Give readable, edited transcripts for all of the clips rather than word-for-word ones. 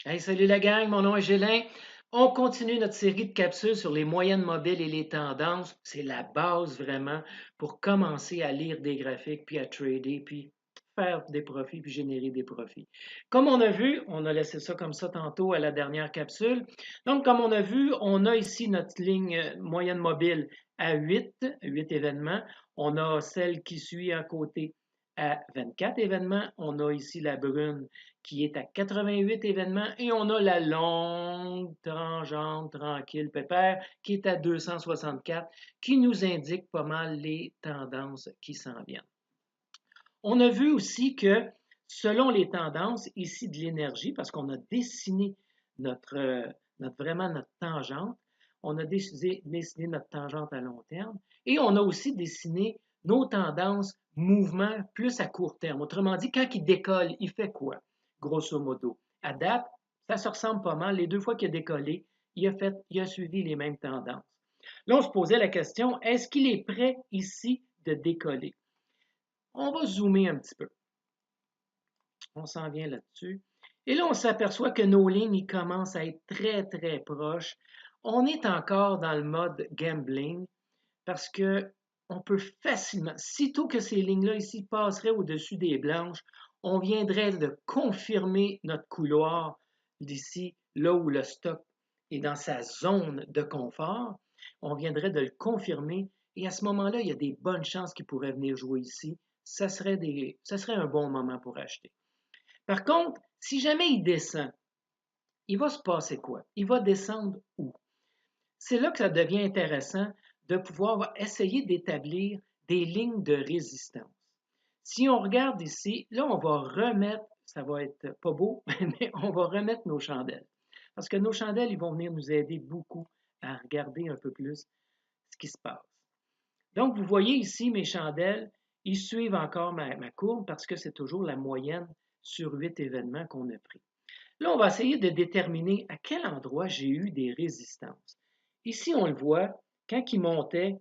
Hey, salut la gang, mon nom est Gélin. On continue notre série de capsules sur les moyennes mobiles et les tendances. C'est la base vraiment pour commencer à lire des graphiques, puis à trader, puis faire des profits, puis générer des profits. Comme on a vu, on a laissé ça comme ça tantôt à la dernière capsule. Donc, comme on a vu, on a ici notre ligne moyenne mobile à 8 événements. On a celle qui suit à côté à 24 événements. On a ici la brune qui est à 88 événements et on a la longue tangente tranquille pépère qui est à 264 qui nous indique pas mal les tendances qui s'en viennent. On a vu aussi que selon les tendances ici de l'énergie, parce qu'on a dessiné vraiment notre tangente, on a dessiné notre tangente à long terme et on a aussi dessiné nos tendances mouvement plus à court terme. Autrement dit, quand il décolle, il fait quoi? Grosso modo. À date, ça se ressemble pas mal. Les deux fois qu'il a décollé, il a suivi les mêmes tendances. Là, on se posait la question, est-ce qu'il est prêt ici de décoller? On va zoomer un petit peu. On s'en vient là-dessus. Et là, on s'aperçoit que nos lignes ils commencent à être très, très proches. On est encore dans le mode gambling parce que on peut facilement, sitôt que ces lignes-là ici passeraient au-dessus des blanches, on viendrait de confirmer notre couloir d'ici, là où le stock est dans sa zone de confort. On viendrait de le confirmer et à ce moment-là, il y a des bonnes chances qu'il pourrait venir jouer ici. Ça serait un bon moment pour acheter. Par contre, si jamais il descend, il va se passer quoi? Il va descendre où? C'est là que ça devient intéressant de pouvoir essayer d'établir des lignes de résistance. Si on regarde ici, là, on va remettre, ça va être pas beau, mais on va remettre nos chandelles. Parce que nos chandelles, ils vont venir nous aider beaucoup à regarder un peu plus ce qui se passe. Donc, vous voyez ici mes chandelles, ils suivent encore ma courbe parce que c'est toujours la moyenne sur 8 événements qu'on a pris. Là, on va essayer de déterminer à quel endroit j'ai eu des résistances. Ici, on le voit, quand il montait,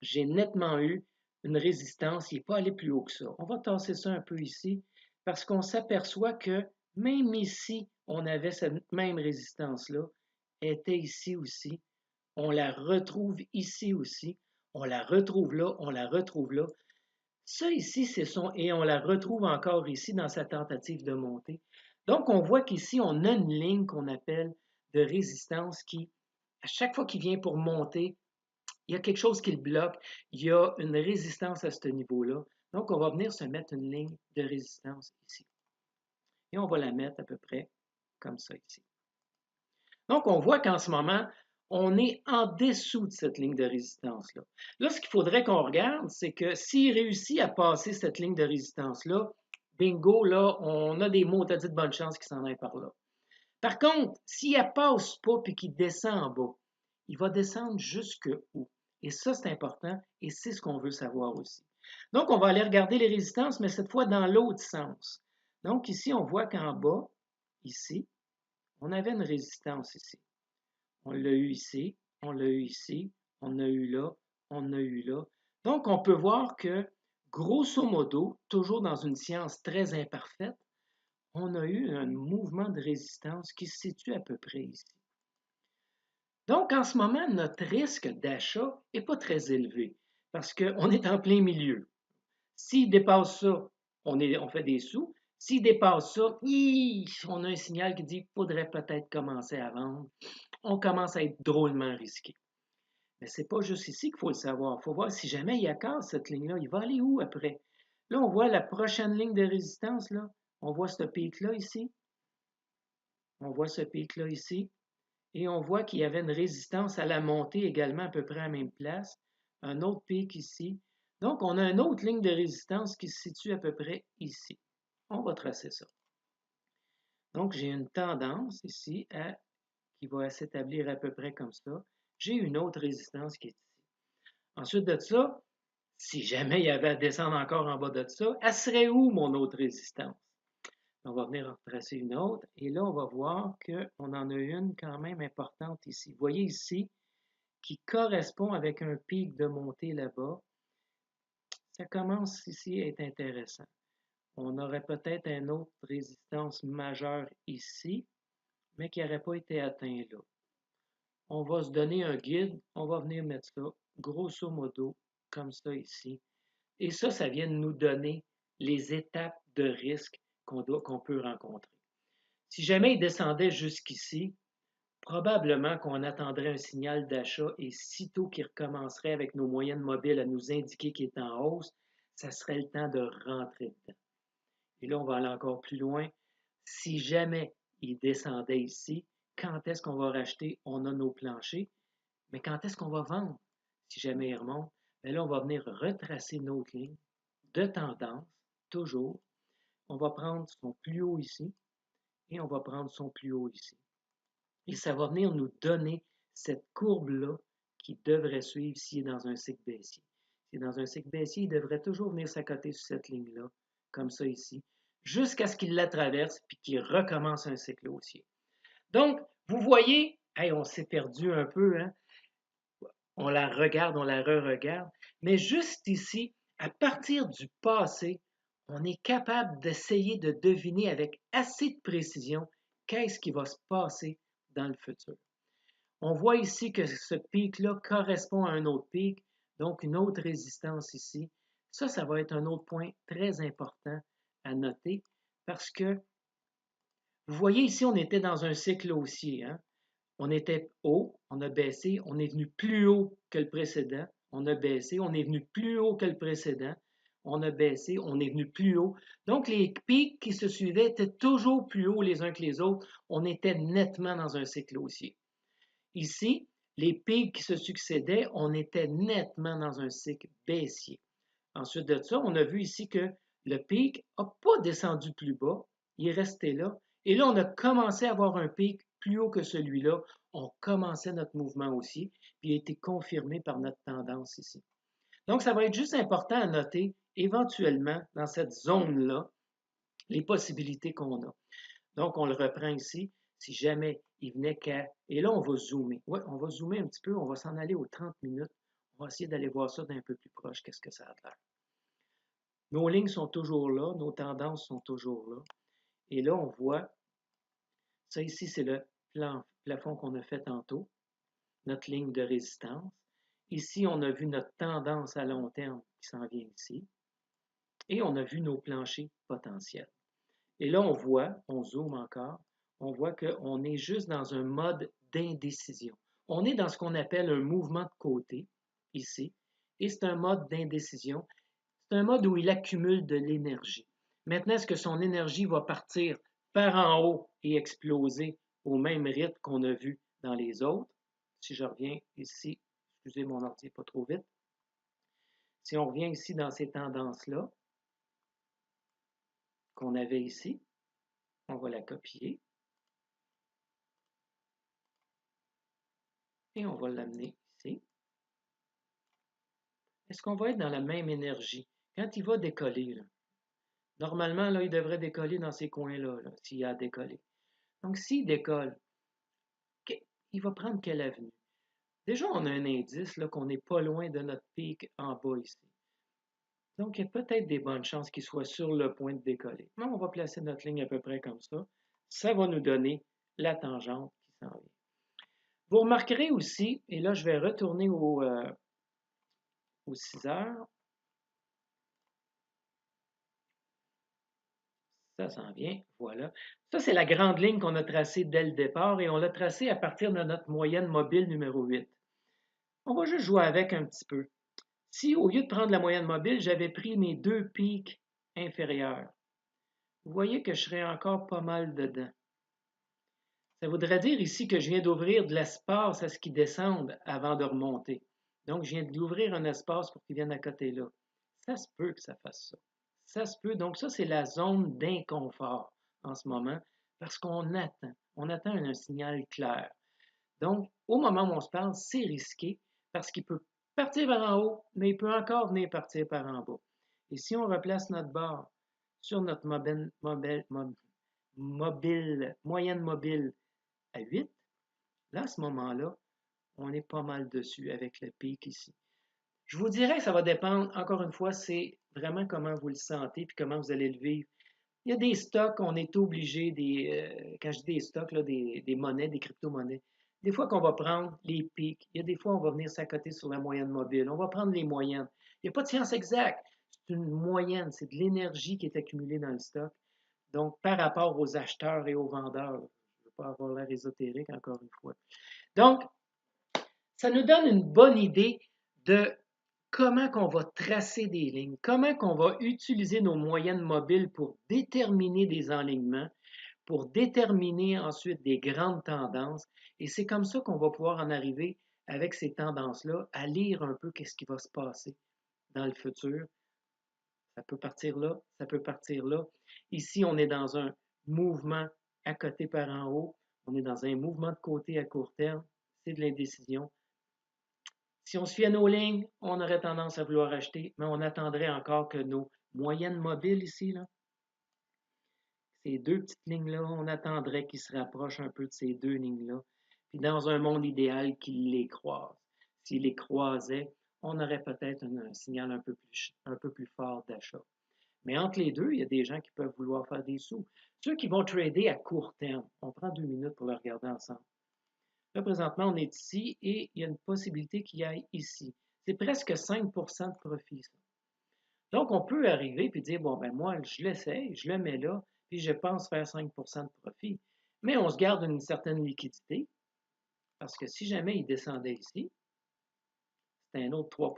j'ai nettement eu une résistance, il n'est pas allé plus haut que ça. On va tasser ça un peu ici parce qu'on s'aperçoit que même ici, on avait cette même résistance-là, elle était ici aussi. On la retrouve ici aussi. On la retrouve là, on la retrouve là. Ça ici, c'est son, et on la retrouve encore ici dans sa tentative de montée. Donc, on voit qu'ici, on a une ligne qu'on appelle de résistance qui, à chaque fois qu'il vient pour monter, il y a quelque chose qui le bloque. Il y a une résistance à ce niveau-là. Donc, on va venir se mettre une ligne de résistance ici. Et on va la mettre à peu près comme ça ici. Donc, on voit qu'en ce moment, on est en dessous de cette ligne de résistance-là. Là, ce qu'il faudrait qu'on regarde, c'est que s'il réussit à passer cette ligne de résistance-là, bingo, là, on a des mots, t'as dit de bonne chance qu'il s'en aille par là. Par contre, s'il ne passe pas et qu'il descend en bas, il va descendre jusque où? Et ça, c'est important et c'est ce qu'on veut savoir aussi. Donc, on va aller regarder les résistances, mais cette fois dans l'autre sens. Donc, ici, on voit qu'en bas, ici, on avait une résistance ici. On l'a eu ici, on l'a eu ici, on a eu là, on a eu là. Donc, on peut voir que, grosso modo, toujours dans une science très imparfaite, on a eu un mouvement de résistance qui se situe à peu près ici. Donc, en ce moment, notre risque d'achat n'est pas très élevé parce qu'on est en plein milieu. S'il dépasse ça, on fait des sous. S'il dépasse ça, on a un signal qui dit qu'il faudrait peut-être commencer à vendre. On commence à être drôlement risqué. Mais ce n'est pas juste ici qu'il faut le savoir. Il faut voir si jamais il casse cette ligne-là, il va aller où après? Là, on voit la prochaine ligne de résistance, là. On voit ce pic-là ici. On voit ce pic-là ici. Et on voit qu'il y avait une résistance à la montée également à peu près à la même place. Un autre pic ici. Donc, on a une autre ligne de résistance qui se situe à peu près ici. On va tracer ça. Donc, j'ai une tendance ici qui va s'établir à peu près comme ça. J'ai une autre résistance qui est ici. Ensuite de ça, si jamais il y avait à descendre encore en bas de ça, elle serait où mon autre résistance? On va venir en tracer une autre et là, on va voir qu'on en a une quand même importante ici. Vous voyez ici, qui correspond avec un pic de montée là-bas. Ça commence ici à être intéressant. On aurait peut-être une autre résistance majeure ici. mais qui n'aurait pas été atteint là. On va se donner un guide, on va venir mettre ça, grosso modo, comme ça ici. Et ça vient de nous donner les étapes de risque qu'on peut rencontrer. Si jamais il descendait jusqu'ici, probablement qu'on attendrait un signal d'achat et sitôt qu'il recommencerait avec nos moyennes mobiles à nous indiquer qu'il est en hausse, ça serait le temps de rentrer dedans. Et là, on va aller encore plus loin. Si jamais il descendait ici, quand est-ce qu'on va racheter? On a nos planchers, mais quand est-ce qu'on va vendre? Si jamais il remonte, bien là, on va venir retracer notre ligne de tendance, toujours. On va prendre son plus haut ici et on va prendre son plus haut ici. Et ça va venir nous donner cette courbe-là qui devrait suivre s'il est dans un cycle baissier. S'il est dans un cycle baissier, il devrait toujours venir s'accoter sur cette ligne-là, comme ça ici, jusqu'à ce qu'il la traverse puis qu'il recommence un cycle haussier. Donc, vous voyez, hey, on s'est perdu un peu, hein? On la regarde, on la re-regarde, mais juste ici, à partir du passé, on est capable d'essayer de deviner avec assez de précision qu'est-ce qui va se passer dans le futur. On voit ici que ce pic-là correspond à un autre pic, donc une autre résistance ici. Ça va être un autre point très important à noter parce que vous voyez ici, on était dans un cycle haussier. Hein? On était haut, on a baissé, on est venu plus haut que le précédent, on a baissé, on est venu plus haut que le précédent, on a baissé, on est venu plus haut. Donc, les pics qui se suivaient étaient toujours plus hauts les uns que les autres. On était nettement dans un cycle haussier. Ici, les pics qui se succédaient, on était nettement dans un cycle baissier. Ensuite de ça, on a vu ici que le pic n'a pas descendu plus bas, il est resté là. Et là, on a commencé à avoir un pic plus haut que celui-là. On commençait notre mouvement aussi, puis il a été confirmé par notre tendance ici. Donc, ça va être juste important à noter éventuellement dans cette zone-là les possibilités qu'on a. Donc, on le reprend ici. Si jamais il venait qu'à... Et là, on va zoomer. Oui, on va zoomer un petit peu. On va s'en aller aux 30 minutes. On va essayer d'aller voir ça d'un peu plus proche. Qu'est-ce que ça a l'air? Nos lignes sont toujours là. Nos tendances sont toujours là. Et là, on voit, ça ici, c'est le plafond qu'on a fait tantôt, notre ligne de résistance. Ici, on a vu notre tendance à long terme qui s'en vient ici. Et on a vu nos planchers potentiels. Et là, on zoome encore, on voit qu'on est juste dans un mode d'indécision. On est dans ce qu'on appelle un mouvement de côté, ici, et c'est un mode d'indécision. C'est un mode où il accumule de l'énergie. Maintenant, est-ce que son énergie va partir par en haut et exploser au même rythme qu'on a vu dans les autres? Si je reviens ici, excusez mon ordi pas trop vite. Si on revient ici dans ces tendances-là, qu'on avait ici, on va la copier. Et on va l'amener ici. Est-ce qu'on va être dans la même énergie? Quand il va décoller, là, normalement, là, il devrait décoller dans ces coins-là, là, s'il a décollé. Donc, s'il décolle, il va prendre quelle avenue? Déjà, on a un indice là, qu'on n'est pas loin de notre pic en bas ici. Donc, il y a peut-être des bonnes chances qu'il soit sur le point de décoller. Mais on va placer notre ligne à peu près comme ça. Ça va nous donner la tangente qui s'en vient. Vous remarquerez aussi, et là, je vais retourner aux 6 heures. Ça s'en vient, voilà. Ça, c'est la grande ligne qu'on a tracée dès le départ et on l'a tracée à partir de notre moyenne mobile numéro 8. On va juste jouer avec un petit peu. Si, au lieu de prendre la moyenne mobile, j'avais pris mes deux pics inférieurs, vous voyez que je serais encore pas mal dedans. Ça voudrait dire ici que je viens d'ouvrir de l'espace à ce qui descende avant de remonter. Donc, je viens d'ouvrir un espace pour qu'il vienne à côté là. Ça se peut que ça fasse ça. Ça se peut. Donc, ça, c'est la zone d'inconfort en ce moment parce qu'on attend. On attend un signal clair. Donc, au moment où on se parle, c'est risqué parce qu'il peut partir par en haut, mais il peut encore venir partir par en bas. Et si on replace notre barre sur notre moyenne mobile à 8, là, à ce moment-là, on est pas mal dessus avec le pic ici. Je vous dirais que ça va dépendre, encore une fois, c'est vraiment comment vous le sentez puis comment vous allez le vivre. Il y a des stocks, on est obligé, quand je dis des stocks, là, des monnaies, des crypto-monnaies, des fois qu'on va prendre les pics, il y a des fois on va venir s'accoter sur la moyenne mobile, on va prendre les moyennes. Il n'y a pas de science exacte, c'est une moyenne, c'est de l'énergie qui est accumulée dans le stock. Donc, par rapport aux acheteurs et aux vendeurs, je ne veux pas avoir l'air ésotérique encore une fois. Donc, ça nous donne une bonne idée de comment qu'on va tracer des lignes, comment qu'on va utiliser nos moyennes mobiles pour déterminer des enlignements, pour déterminer ensuite des grandes tendances. Et c'est comme ça qu'on va pouvoir en arriver avec ces tendances-là à lire un peu qu'est-ce qui va se passer dans le futur. Ça peut partir là, ça peut partir là. Ici, on est dans un mouvement à côté par en haut. On est dans un mouvement de côté à court terme. C'est de l'indécision. Si on se fie à nos lignes, on aurait tendance à vouloir acheter, mais on attendrait encore que nos moyennes mobiles ici, là, ces deux petites lignes-là, on attendrait qu'ils se rapprochent un peu de ces deux lignes-là. Puis dans un monde idéal, qu'ils les croisent. S'ils les croisaient, on aurait peut-être un signal un peu plus fort d'achat. Mais entre les deux, il y a des gens qui peuvent vouloir faire des sous. Ceux qui vont trader à court terme, on prend 2 minutes pour le regarder ensemble. Là, présentement, on est ici et il y a une possibilité qu'il aille ici. C'est presque 5 de profit, ça. Donc, on peut arriver et dire, bon, ben moi, je l'essaye, je le mets là, puis je pense faire 5 de profit. Mais on se garde une certaine liquidité, parce que si jamais il descendait ici, c'est un autre 3.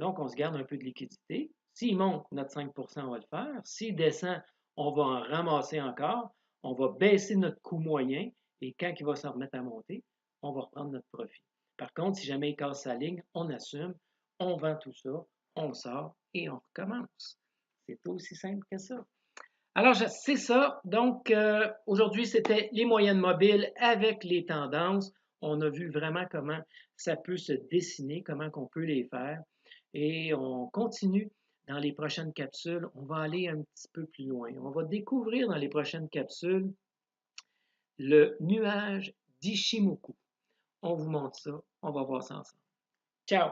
Donc, on se garde un peu de liquidité. S'il monte, notre 5 on va le faire. S'il descend, on va en ramasser encore. On va baisser notre coût moyen et quand il va s'en remettre à monter, on va reprendre notre profit. Par contre, si jamais il casse sa ligne, on assume, on vend tout ça, on sort et on recommence. C'est aussi simple que ça. Alors, c'est ça. Donc, aujourd'hui, c'était les moyennes mobiles avec les tendances. On a vu vraiment comment ça peut se dessiner, comment on peut les faire. Et on continue dans les prochaines capsules. On va aller un petit peu plus loin. On va découvrir dans les prochaines capsules le nuage d'Ishimoku. On vous montre ça. On va voir ça ensemble. Ciao!